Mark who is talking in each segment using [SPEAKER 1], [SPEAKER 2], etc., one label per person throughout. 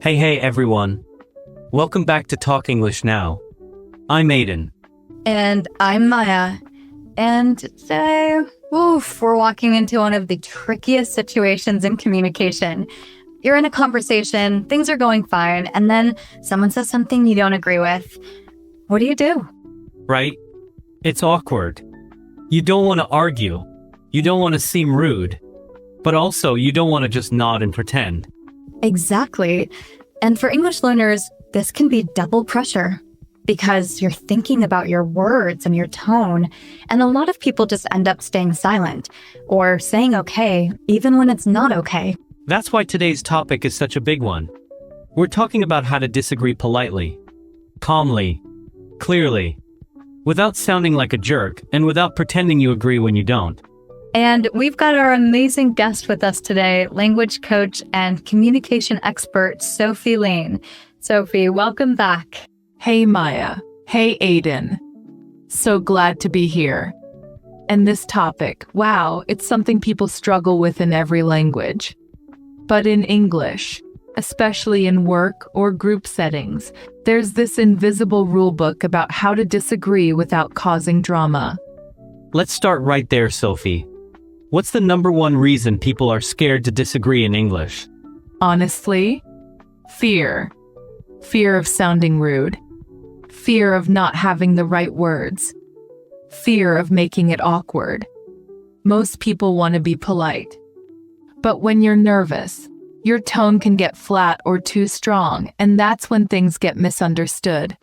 [SPEAKER 1] Hey everyone. Welcome back to Talk English Now. I'm Aiden.
[SPEAKER 2] And I'm Maya. And today, we're walking into one of the trickiest situations in communication. You're in a conversation, things are going fine, and then someone says something you don't agree with. What do you do?
[SPEAKER 1] Right? It's awkward. You don't want to argue. You don't want to seem rude. But also, you don't want to just nod and pretend.
[SPEAKER 2] Exactly. And for English learners, this can be double pressure because you're thinking about your words and your tone. And a lot of people just end up staying silent or saying okay, even when it's not okay.
[SPEAKER 1] That's why today's topic is such a big one. We're talking about how to disagree politely, calmly, clearly, without sounding like a jerk and without pretending you agree when you don't.
[SPEAKER 2] And we've got our amazing guest with us today, language coach and communication expert, Sophie Lane. Sophie, welcome back.
[SPEAKER 3] Hey, Maya. Hey, Aiden. So glad to be here. And this topic, wow, it's something people struggle with in every language. But in English, especially in work or group settings, there's this invisible rule book about how to disagree without causing drama.
[SPEAKER 1] Let's start right there, Sophie. What's the number one reason people are scared to disagree in English?
[SPEAKER 3] Honestly, fear. Fear of sounding rude. Fear of not having the right words. Fear of making it awkward. Most people want to be polite. But when you're nervous, your tone can get flat or too strong, and that's when things get misunderstood.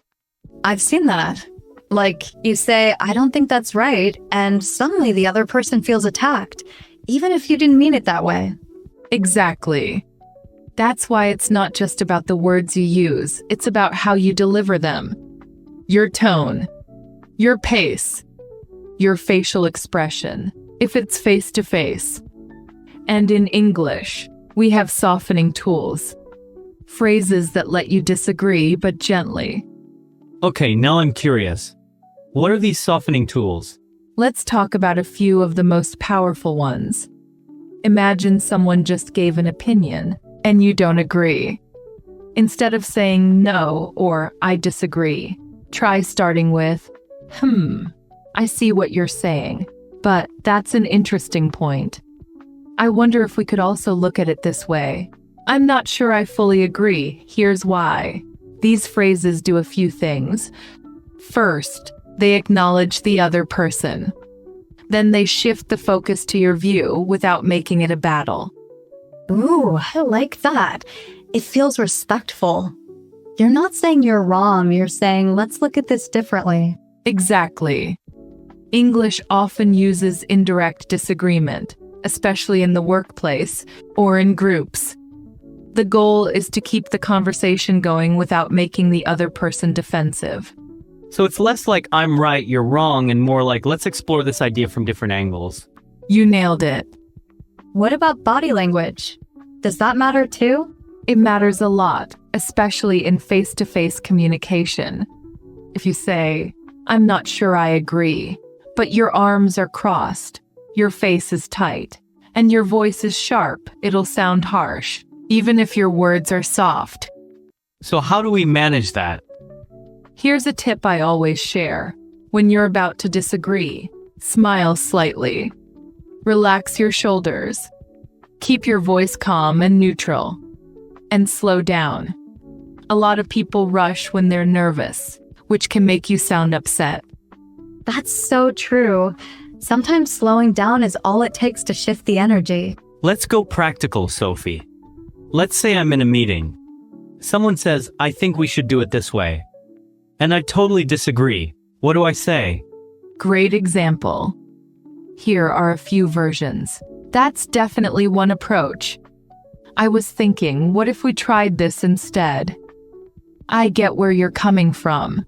[SPEAKER 2] I've seen that. Like, you say, I don't think that's right, and suddenly the other person feels attacked, even if you didn't mean it that way.
[SPEAKER 3] Exactly. That's why it's not just about the words you use, it's about how you deliver them. Your tone, your pace, your facial expression, if it's face-to-face. And in English, we have softening tools. Phrases that let you disagree, but gently.
[SPEAKER 1] Okay, now I'm curious. What are these softening tools?
[SPEAKER 3] Let's talk about a few of the most powerful ones. Imagine someone just gave an opinion, and you don't agree. Instead of saying no or I disagree, try starting with, I see what you're saying, but that's an interesting point. I wonder if we could also look at it this way. I'm not sure I fully agree. Here's why. These phrases do a few things. First, they acknowledge the other person. Then they shift the focus to your view without making it a battle.
[SPEAKER 2] Ooh, I like that. It feels respectful. You're not saying you're wrong, you're saying, let's look at this differently.
[SPEAKER 3] Exactly. English often uses indirect disagreement, especially in the workplace or in groups. The goal is to keep the conversation going without making the other person defensive.
[SPEAKER 1] So it's less like I'm right, you're wrong, and more like let's explore this idea from different angles.
[SPEAKER 3] You nailed it.
[SPEAKER 2] What about body language? Does that matter too?
[SPEAKER 3] It matters a lot, especially in face-to-face communication. If you say, I'm not sure I agree, but your arms are crossed, your face is tight, and your voice is sharp, it'll sound harsh, even if your words are soft.
[SPEAKER 1] So how do we manage that?
[SPEAKER 3] Here's a tip I always share. When you're about to disagree, smile slightly. Relax your shoulders. Keep your voice calm and neutral. And slow down. A lot of people rush when they're nervous, which can make you sound upset.
[SPEAKER 2] That's so true. Sometimes slowing down is all it takes to shift the energy.
[SPEAKER 1] Let's go practical, Sophie. Let's say I'm in a meeting. Someone says, I think we should do it this way. And I totally disagree. What do I say?
[SPEAKER 3] Great example. Here are a few versions. That's definitely one approach. I was thinking, what if we tried this instead? I get where you're coming from.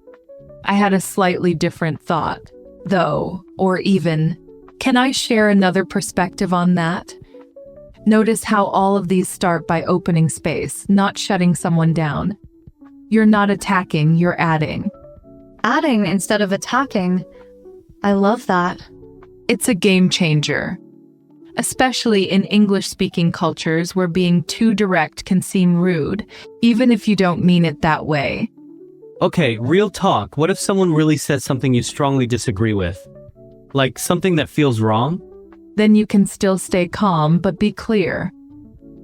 [SPEAKER 3] I had a slightly different thought, though, or even, can I share another perspective on that? Notice how all of these start by opening space, not shutting someone down. You're not attacking, you're adding.
[SPEAKER 2] Adding instead of attacking. I love that.
[SPEAKER 3] It's a game changer. especially in English-speaking cultures where being too direct can seem rude, even if you don't mean it that way.
[SPEAKER 1] Okay, real talk. What if someone really says something you strongly disagree with? Like something that feels wrong?
[SPEAKER 3] Then you can still stay calm but be clear.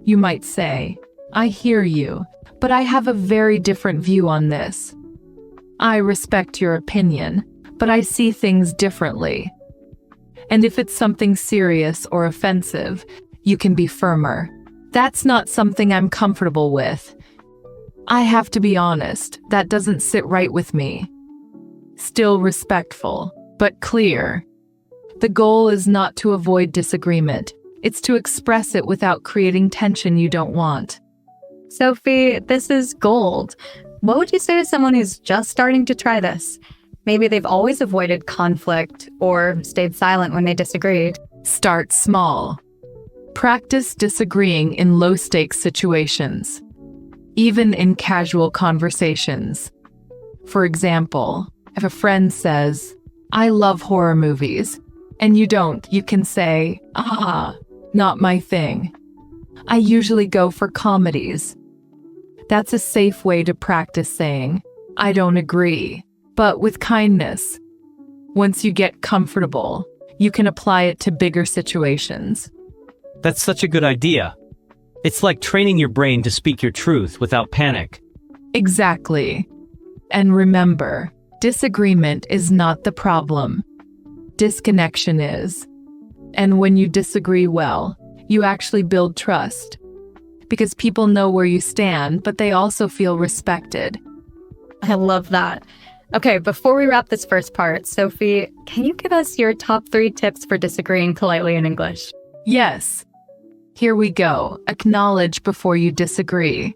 [SPEAKER 3] You might say, "I hear you, but I have a very different view on this. I respect your opinion, but I see things differently." And if it's something serious or offensive, you can be firmer. "That's not something I'm comfortable with. I have to be honest, that doesn't sit right with me." Still respectful, but clear. The goal is not to avoid disagreement. It's to express it without creating tension you don't want.
[SPEAKER 2] Sophie, this is gold. What would you say to someone who's just starting to try this? Maybe they've always avoided conflict or stayed silent when they disagreed.
[SPEAKER 3] Start small. Practice disagreeing in low-stakes situations, even in casual conversations. For example, if a friend says, "I love horror movies," and you don't, you can say, "Not my thing. I usually go for comedies." That's a safe way to practice saying, "I don't agree," but with kindness. Once you get comfortable, you can apply it to bigger situations.
[SPEAKER 1] That's such a good idea. It's like training your brain to speak your truth without panic.
[SPEAKER 3] Exactly. And remember, disagreement is not the problem. Disconnection is. And when you disagree well, you actually build trust. Because people know where you stand, but they also feel respected.
[SPEAKER 2] I love that. Okay, before we wrap this first part, Sophie, can you give us your top 3 tips for disagreeing politely in English?
[SPEAKER 3] Yes. Here we go. Acknowledge before you disagree.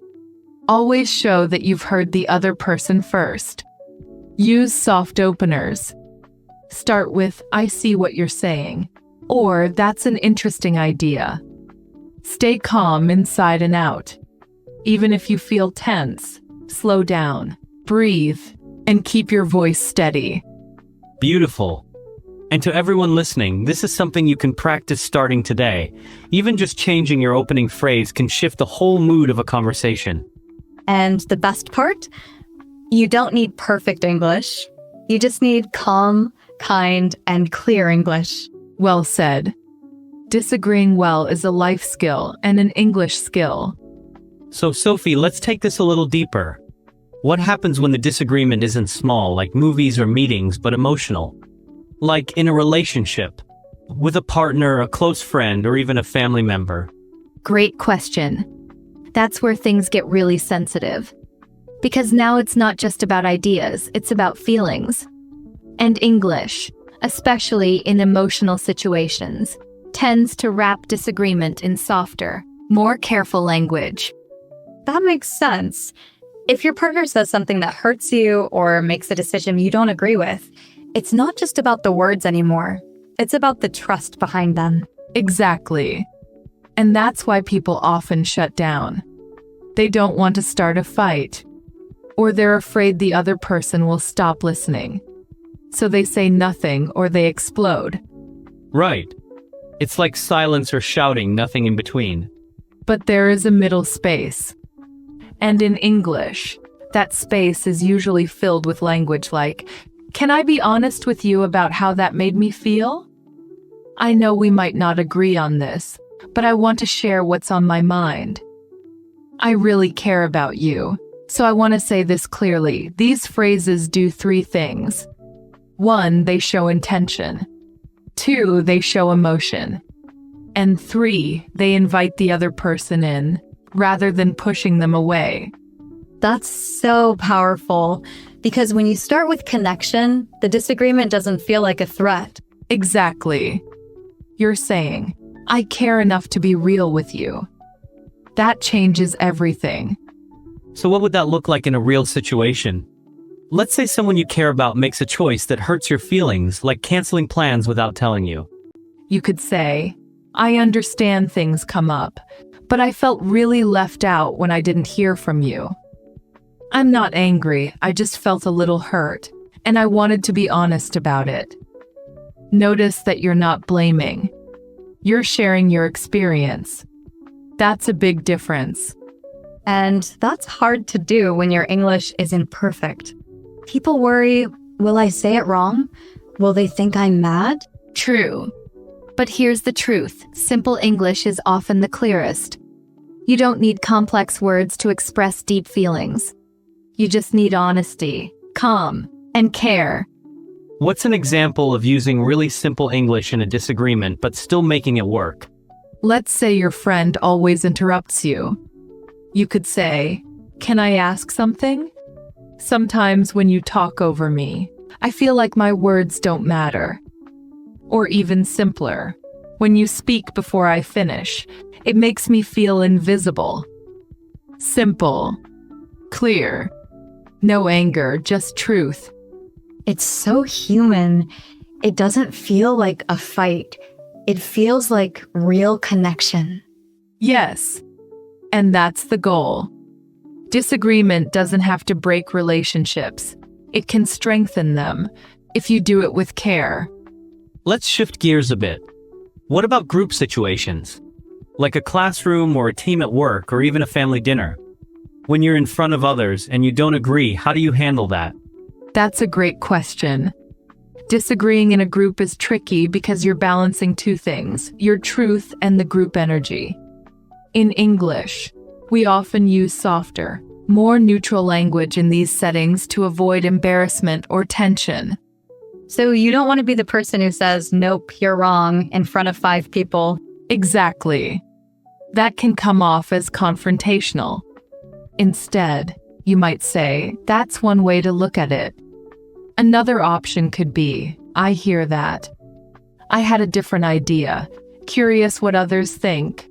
[SPEAKER 3] Always show that you've heard the other person first. Use soft openers. Start with, "I see what you're saying," or "That's an interesting idea." Stay calm inside and out. Even if you feel tense, slow down, breathe, and keep your voice steady.
[SPEAKER 1] Beautiful. And to everyone listening, this is something you can practice starting today. Even just changing your opening phrase can shift the whole mood of a conversation.
[SPEAKER 2] And the best part? You don't need perfect English. You just need calm, kind, and clear English.
[SPEAKER 3] Well said. Disagreeing well is a life skill and an English skill.
[SPEAKER 1] So Sophie, let's take this a little deeper. What happens when the disagreement isn't small, like movies or meetings, but emotional? Like in a relationship, with a partner, a close friend, or even a family member?
[SPEAKER 2] Great question. That's where things get really sensitive. Because now it's not just about ideas, it's about feelings. And English, especially in emotional situations, tends to wrap disagreement in softer, more careful language. That makes sense. If your partner says something that hurts you or makes a decision you don't agree with, it's not just about the words anymore. It's about the trust behind them.
[SPEAKER 3] Exactly. And that's why people often shut down. They don't want to start a fight, or they're afraid the other person will stop listening. So they say nothing or they explode.
[SPEAKER 1] Right. It's like silence or shouting, nothing in between.
[SPEAKER 3] But there is a middle space. And in English, that space is usually filled with language like, "Can I be honest with you about how that made me feel? I know we might not agree on this, but I want to share what's on my mind. I really care about you, so I want to say this clearly." These phrases do 3 things. 1, they show intention. 2, they show emotion. And 3, they invite the other person in, rather than pushing them away.
[SPEAKER 2] That's so powerful, because when you start with connection, the disagreement doesn't feel like a threat.
[SPEAKER 3] Exactly. You're saying, "I care enough to be real with you." That changes everything.
[SPEAKER 1] So what would that look like in a real situation? Let's say someone you care about makes a choice that hurts your feelings, like canceling plans without telling you.
[SPEAKER 3] You could say, "I understand things come up, but I felt really left out when I didn't hear from you. I'm not angry, I just felt a little hurt, and I wanted to be honest about it." Notice that you're not blaming. You're sharing your experience. That's a big difference.
[SPEAKER 2] And that's hard to do when your English isn't perfect. People worry, will I say it wrong? Will they think I'm mad?
[SPEAKER 4] True. But here's the truth. Simple English is often the clearest. You don't need complex words to express deep feelings. You just need honesty, calm, and care.
[SPEAKER 1] What's an example of using really simple English in a disagreement but still making it work?
[SPEAKER 3] Let's say your friend always interrupts you. You could say, "Can I ask something? Sometimes when you talk over me, I feel like my words don't matter." Or even simpler, "When you speak before I finish, it makes me feel invisible." Simple, clear, no anger, just truth.
[SPEAKER 2] It's so human. It doesn't feel like a fight. It feels like real connection.
[SPEAKER 3] Yes, and that's the goal. Disagreement doesn't have to break relationships. It can strengthen them if you do it with care.
[SPEAKER 1] Let's shift gears a bit. What about group situations? Like a classroom or a team at work or even a family dinner? When you're in front of others and you don't agree, how do you handle that?
[SPEAKER 3] That's a great question. Disagreeing in a group is tricky because you're balancing two things, your truth and the group energy. In English, we often use softer, more neutral language in these settings to avoid embarrassment or tension.
[SPEAKER 2] So you don't want to be the person who says, "Nope, you're wrong," in front of 5 people.
[SPEAKER 3] Exactly. That can come off as confrontational. Instead, you might say, "That's one way to look at it." Another option could be, "I hear that. I had a different idea. Curious what others think."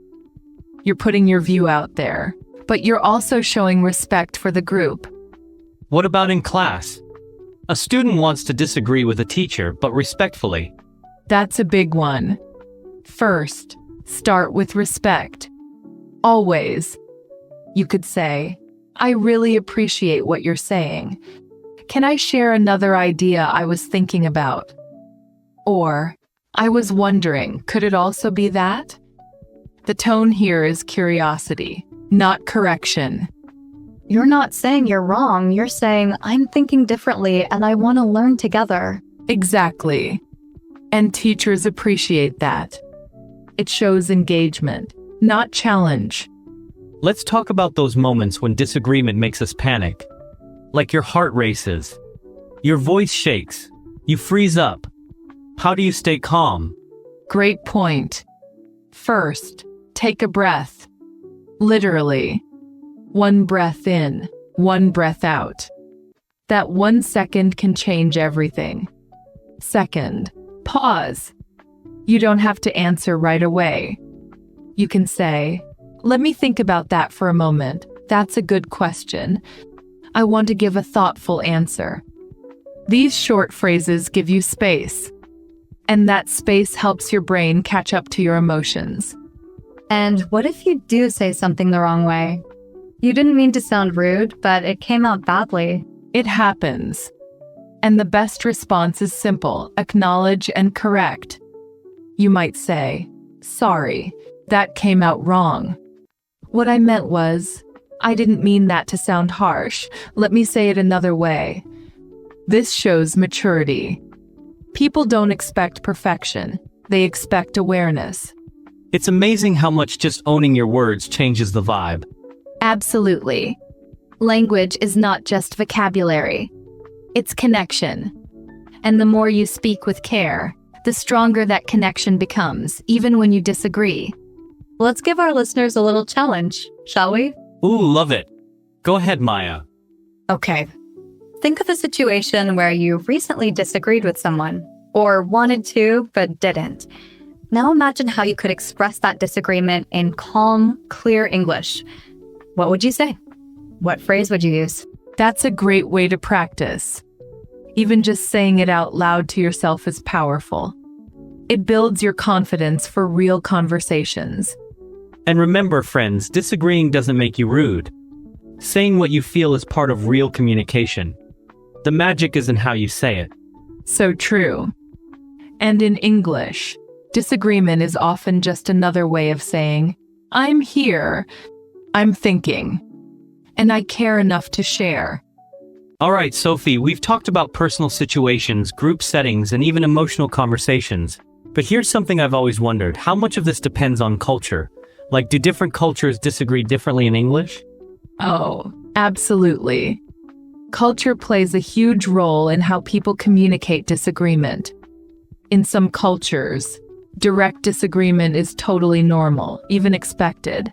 [SPEAKER 3] You're putting your view out there, but you're also showing respect for the group.
[SPEAKER 1] What about in class? A student wants to disagree with a teacher, but respectfully.
[SPEAKER 3] That's a big one. First, start with respect. Always. You could say, "I really appreciate what you're saying. Can I share another idea I was thinking about?" Or, "I was wondering, could it also be that?" The tone here is curiosity, not correction.
[SPEAKER 2] You're not saying you're wrong. You're saying, "I'm thinking differently and I want to learn together."
[SPEAKER 3] Exactly. And teachers appreciate that. It shows engagement, not challenge.
[SPEAKER 1] Let's talk about those moments when disagreement makes us panic. Like your heart races. Your voice shakes. You freeze up. How do you stay calm?
[SPEAKER 3] Great point. First, take a breath. Literally. 1 breath in, 1 breath out. That 1 second can change everything. Second, pause. You don't have to answer right away. You can say, "Let me think about that for a moment. That's a good question. I want to give a thoughtful answer." These short phrases give you space, and that space helps your brain catch up to your emotions.
[SPEAKER 2] And what if you do say something the wrong way? You didn't mean to sound rude, but it came out badly.
[SPEAKER 3] It happens. And the best response is simple: acknowledge and correct. You might say, "Sorry, that came out wrong. What I meant was, I didn't mean that to sound harsh. Let me say it another way." This shows maturity. People don't expect perfection. They expect awareness.
[SPEAKER 1] It's amazing how much just owning your words changes the vibe.
[SPEAKER 4] Absolutely. Language is not just vocabulary. It's connection. And the more you speak with care, the stronger that connection becomes, even when you disagree.
[SPEAKER 2] Let's give our listeners a little challenge, shall we?
[SPEAKER 1] Ooh, love it. Go ahead, Maya.
[SPEAKER 2] Okay. Think of a situation where you recently disagreed with someone, or wanted to, but didn't. Now imagine how you could express that disagreement in calm, clear English. What would you say? What phrase would you use?
[SPEAKER 3] That's a great way to practice. Even just saying it out loud to yourself is powerful. It builds your confidence for real conversations.
[SPEAKER 1] And remember, friends, disagreeing doesn't make you rude. Saying what you feel is part of real communication. The magic is in how you say it.
[SPEAKER 3] So true. And in English, Disagreement is often just another way of saying, I'm here, I'm thinking, and I care enough to share.
[SPEAKER 1] Alright, Sophie, we've talked about personal situations, group settings, and even emotional conversations. But here's something I've always wondered. How much of this depends on culture? Like, do different cultures disagree differently in English?
[SPEAKER 3] Oh, absolutely. Culture plays a huge role in how people communicate disagreement. In some cultures, direct disagreement is totally normal, even expected.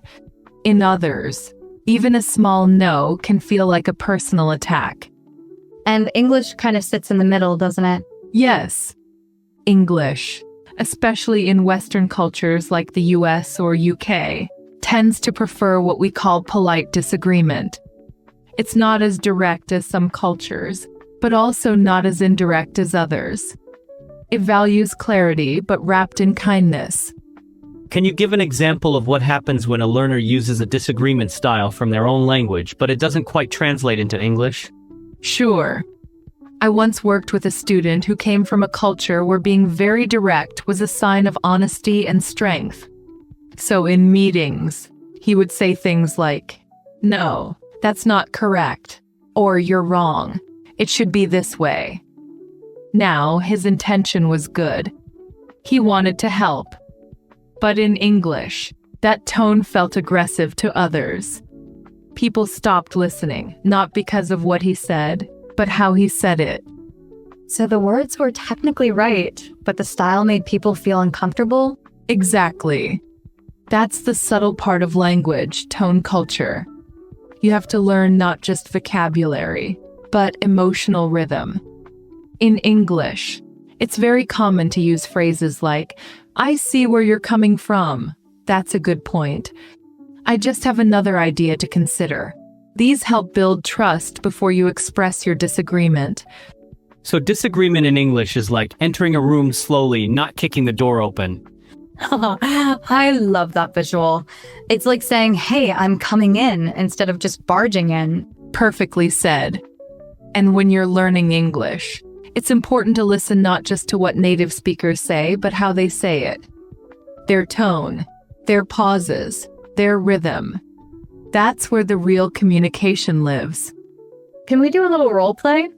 [SPEAKER 3] In others, even a small no can feel like a personal attack.
[SPEAKER 2] And English kind of sits in the middle, doesn't it?
[SPEAKER 3] Yes, English, especially in Western cultures like the US or UK, tends to prefer what we call polite disagreement. It's not as direct as some cultures, but also not as indirect as others. It values clarity, but wrapped in kindness.
[SPEAKER 1] Can you give an example of what happens when a learner uses a disagreement style from their own language, but it doesn't quite translate into English?
[SPEAKER 3] Sure. I once worked with a student who came from a culture where being very direct was a sign of honesty and strength. So in meetings, he would say things like, "No, that's not correct," or "You're wrong. It should be this way." Now, his intention was good. He wanted to help. But in English, that tone felt aggressive to others. People stopped listening, not because of what he said, but how he said it.
[SPEAKER 2] So the words were technically right, but the style made people feel uncomfortable?
[SPEAKER 3] Exactly. That's the subtle part of language, tone culture. You have to learn not just vocabulary, but emotional rhythm. In English, it's very common to use phrases like, "I see where you're coming from. That's a good point. I just have another idea to consider." These help build trust before you express your disagreement.
[SPEAKER 1] So disagreement in English is like entering a room slowly, not kicking the door open.
[SPEAKER 2] I love that visual. It's like saying, "Hey, I'm coming in," instead of just barging in.
[SPEAKER 3] Perfectly said. And when you're learning English, it's important to listen not just to what native speakers say, but how they say it. Their tone, their pauses, their rhythm. That's where the real communication lives.
[SPEAKER 2] Can we do a little role play?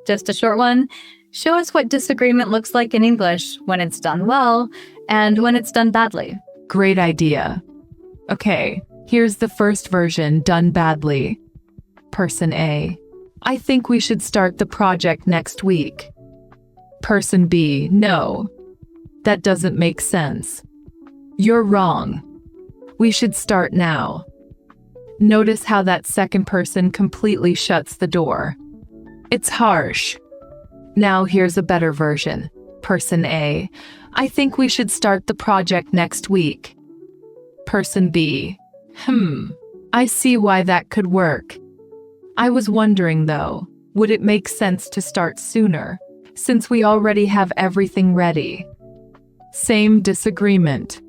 [SPEAKER 2] Just a short one. Show us what disagreement looks like in English when it's done well and when it's done badly.
[SPEAKER 3] Great idea. Okay, here's the first version done badly. Person A: "I think we should start the project next week." Person B: "No, that doesn't make sense. You're wrong. We should start now." Notice how that second person completely shuts the door. It's harsh. Now here's a better version. Person A: "I think we should start the project next week." Person B: I see why that could work. I was wondering though, would it make sense to start sooner, since we already have everything ready?" Same disagreement,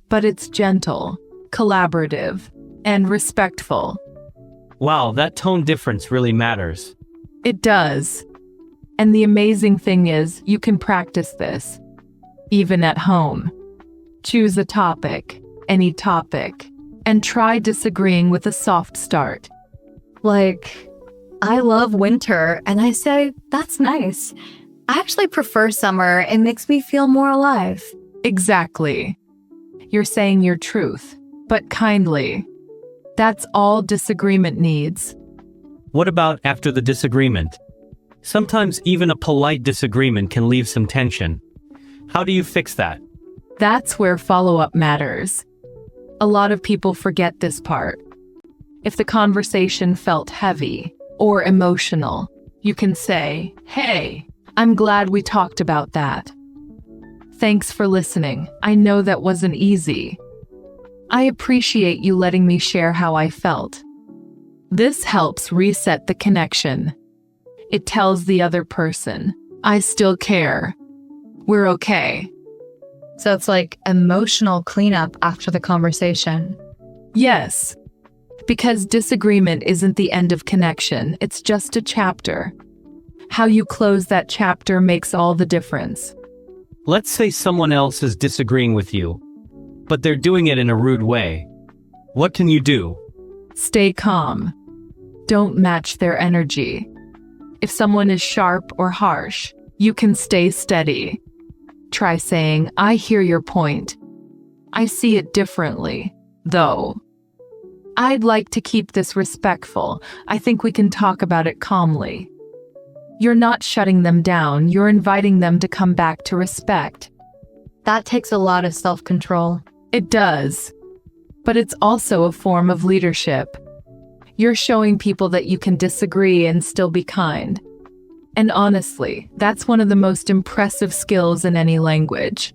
[SPEAKER 3] but it's gentle, collaborative, and respectful.
[SPEAKER 1] Wow, that tone difference really matters.
[SPEAKER 3] It does. And the amazing thing is, you can practice this, even at home. Choose a topic, any topic, and try disagreeing with a soft start.
[SPEAKER 2] Like, "I love winter," and I say, "That's nice. I actually prefer summer. It makes me feel more alive."
[SPEAKER 3] Exactly. You're saying your truth, but kindly. That's all disagreement needs.
[SPEAKER 1] What about after the disagreement? Sometimes even a polite disagreement can leave some tension. How do you fix that?
[SPEAKER 3] That's where follow-up matters. A lot of people forget this part. If the conversation felt heavy or emotional, you can say, "Hey, I'm glad we talked about that. Thanks for listening. I know that wasn't easy. I appreciate you letting me share how I felt." This helps reset the connection. It tells the other person, "I still care. We're okay."
[SPEAKER 2] So it's like emotional cleanup after the conversation.
[SPEAKER 3] Yes, because disagreement isn't the end of connection, it's just a chapter. How you close that chapter makes all the difference.
[SPEAKER 1] Let's say someone else is disagreeing with you, but they're doing it in a rude way. What can you do?
[SPEAKER 3] Stay calm. Don't match their energy. If someone is sharp or harsh, you can stay steady. Try saying, I hear your point. I see it differently, though. I'd like to keep this respectful. I think we can talk about it calmly. You're not shutting them down, you're inviting them to come back to respect.
[SPEAKER 2] That takes a lot of self-control.
[SPEAKER 3] It does. But it's also a form of leadership. You're showing people that you can disagree and still be kind. And honestly, that's one of the most impressive skills in any language.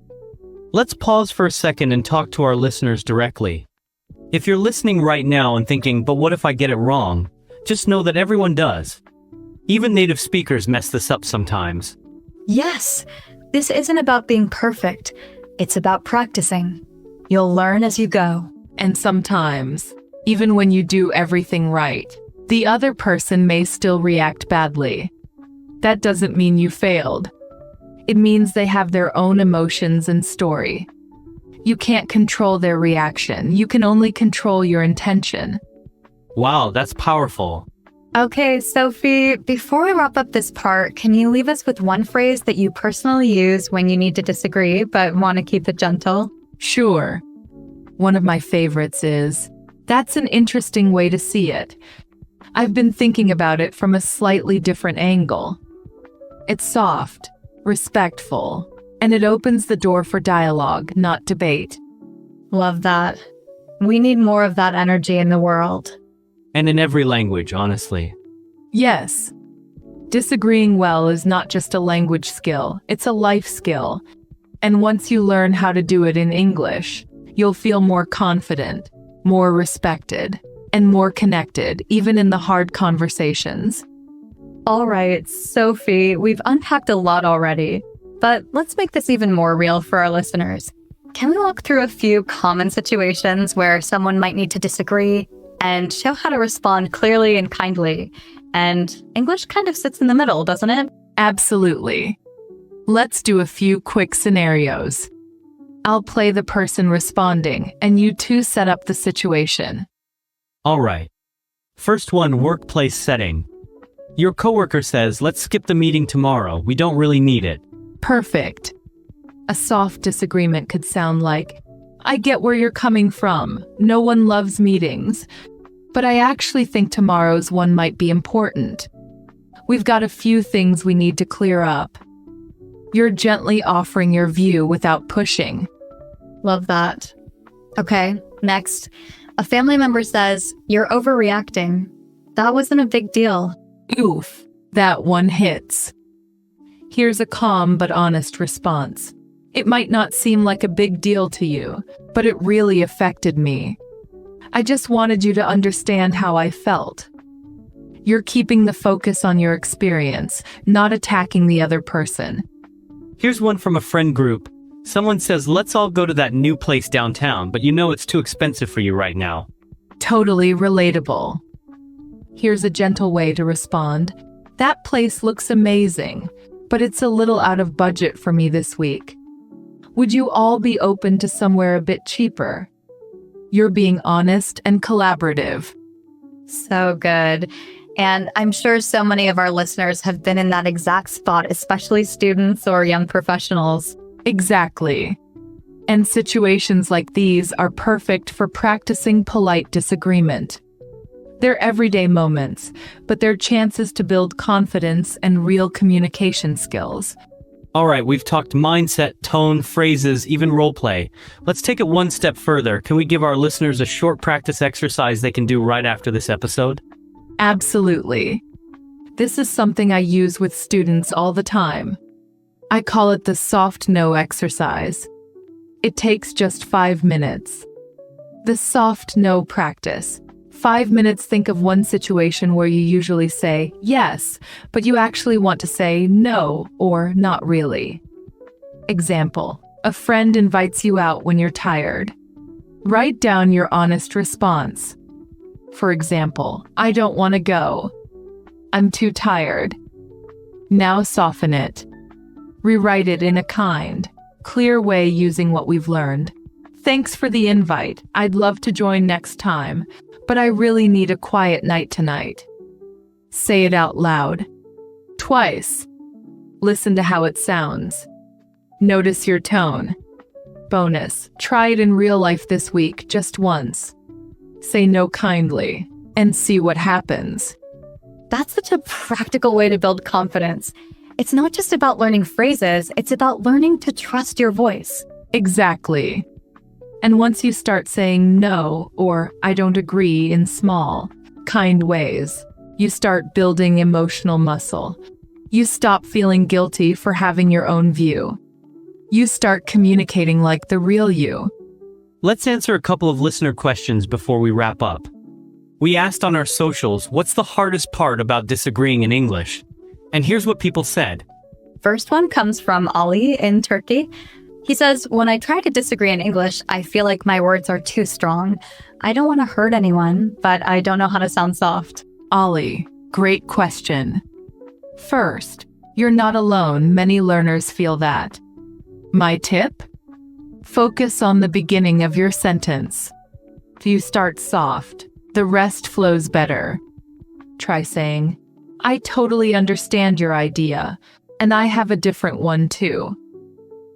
[SPEAKER 1] Let's pause for a second and talk to our listeners directly. If you're listening right now and thinking, but what if I get it wrong? Just know that everyone does. Even native speakers mess this up sometimes.
[SPEAKER 2] Yes, this isn't about being perfect. It's about practicing. You'll learn as you go.
[SPEAKER 3] And sometimes, even when you do everything right, the other person may still react badly. That doesn't mean you failed. It means they have their own emotions and story. You can't control their reaction. You can only control your intention.
[SPEAKER 1] Wow, that's powerful.
[SPEAKER 2] Okay, Sophie, before we wrap up this part, can you leave us with one phrase that you personally use when you need to disagree but want to keep it gentle?
[SPEAKER 3] Sure. One of my favorites is, that's an interesting way to see it. I've been thinking about it from a slightly different angle. It's soft, respectful, and it opens the door for dialogue, not debate.
[SPEAKER 2] Love that. We need more of that energy in the world.
[SPEAKER 1] And in every language, honestly.
[SPEAKER 3] Yes. Disagreeing well is not just a language skill, it's a life skill. And once you learn how to do it in English, you'll feel more confident, more respected, and more connected, even in the hard conversations.
[SPEAKER 2] All right, Sophie, we've unpacked a lot already, but let's make this even more real for our listeners. Can we walk through a few common situations where someone might need to disagree and show how to respond clearly and kindly? And English kind of sits in the middle, doesn't it?
[SPEAKER 3] Absolutely. Let's do a few quick scenarios. I'll play the person responding, and you two set up the situation.
[SPEAKER 1] All right. First one, workplace setting. Your coworker says, let's skip the meeting tomorrow. We don't really need it.
[SPEAKER 3] Perfect. A soft disagreement could sound like, I get where you're coming from. No one loves meetings. But I actually think tomorrow's one might be important. We've got a few things we need to clear up. You're gently offering your view without pushing.
[SPEAKER 2] Love that. Okay, next. A family member says, you're overreacting. That wasn't a big deal.
[SPEAKER 3] Oof, that one hits. Here's a calm but honest response. It might not seem like a big deal to you, but it really affected me. I just wanted you to understand how I felt. You're keeping the focus on your experience, not attacking the other person.
[SPEAKER 1] Here's one from a friend group. Someone says, let's all go to that new place downtown, but you know it's too expensive for you right now.
[SPEAKER 3] Totally relatable. Here's a gentle way to respond. That place looks amazing, but it's a little out of budget for me this week. Would you all be open to somewhere a bit cheaper? You're being honest and collaborative.
[SPEAKER 2] So good. And I'm sure so many of our listeners have been in that exact spot, especially students or young professionals.
[SPEAKER 3] Exactly. And situations like these are perfect for practicing polite disagreement. They're everyday moments, but they're chances to build confidence and real communication skills.
[SPEAKER 1] All right, we've talked mindset, tone, phrases, even roleplay. Let's take it one step further. Can we give our listeners a short practice exercise they can do right after this episode?
[SPEAKER 3] Absolutely. This is something I use with students all the time. I call it the soft no exercise. It takes just 5 minutes. The soft no practice. 5 minutes, think of one situation where you usually say yes, but you actually want to say no or not really. Example, a friend invites you out when you're tired. Write down your honest response. For example, I don't want to go. I'm too tired. Now soften it. Rewrite it in a kind, clear way using what we've learned. Thanks for the invite. I'd love to join next time, but I really need a quiet night tonight. Say it out loud. Twice. Listen to how it sounds. Notice your tone. Bonus, try it in real life this week, just once. Say no kindly, and see what happens.
[SPEAKER 2] That's such a practical way to build confidence. It's not just about learning phrases, it's about learning to trust your voice.
[SPEAKER 3] Exactly. And once you start saying no or I don't agree in small, kind ways, you start building emotional muscle. You stop feeling guilty for having your own view. You start communicating like the real you.
[SPEAKER 1] Let's answer a couple of listener questions before we wrap up. We asked on our socials, what's the hardest part about disagreeing in English? And here's what people said.
[SPEAKER 2] First one comes from Ali in Turkey. He says, when I try to disagree in English, I feel like my words are too strong. I don't want to hurt anyone, but I don't know how to sound soft.
[SPEAKER 3] Ollie, great question. First, you're not alone. Many learners feel that. My tip? Focus on the beginning of your sentence. If you start soft, the rest flows better. Try saying, I totally understand your idea, and I have a different one too.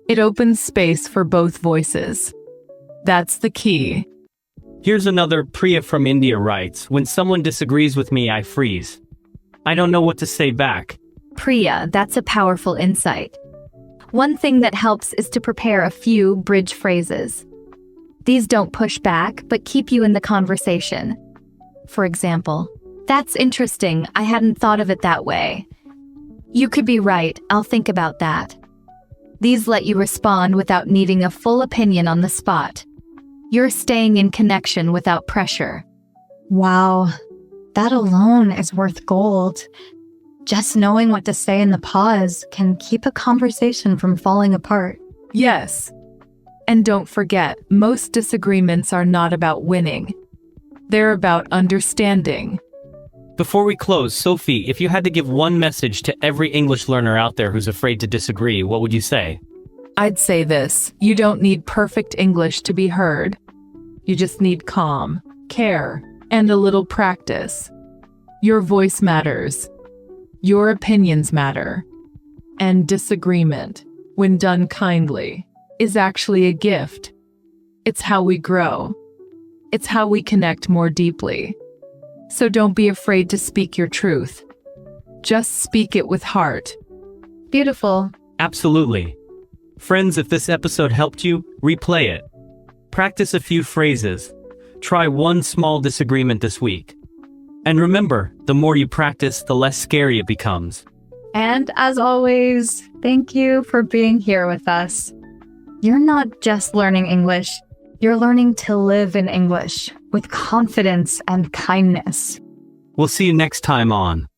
[SPEAKER 3] It opens space for both voices. That's the key.
[SPEAKER 1] Here's another. Priya from India writes, when someone disagrees with me, I freeze. I don't know what to say back.
[SPEAKER 4] Priya, that's a powerful insight. One thing that helps is to prepare a few bridge phrases. These don't push back, but keep you in the conversation. For example, that's interesting. I hadn't thought of it that way. You could be right. I'll think about that. These let you respond without needing a full opinion on the spot. You're staying in connection without pressure.
[SPEAKER 2] Wow, that alone is worth gold. Just knowing what to say in the pause can keep a conversation from falling apart.
[SPEAKER 3] Yes. And don't forget, most disagreements are not about winning. They're about understanding.
[SPEAKER 1] Before we close, Sophie, if you had to give one message to every English learner out there who's afraid to disagree, what would you say?
[SPEAKER 3] I'd say this: you don't need perfect English to be heard. You just need calm, care, and a little practice. Your voice matters. Your opinions matter. And disagreement, when done kindly, is actually a gift. It's how we grow. It's how we connect more deeply. So don't be afraid to speak your truth. Just speak it with heart.
[SPEAKER 2] Beautiful.
[SPEAKER 1] Absolutely. Friends, if this episode helped you, replay it. Practice a few phrases. Try one small disagreement this week. And remember, the more you practice, the less scary it becomes.
[SPEAKER 2] And as always, thank you for being here with us. You're not just learning English, you're learning to live in English with confidence and kindness.
[SPEAKER 1] We'll see you next time on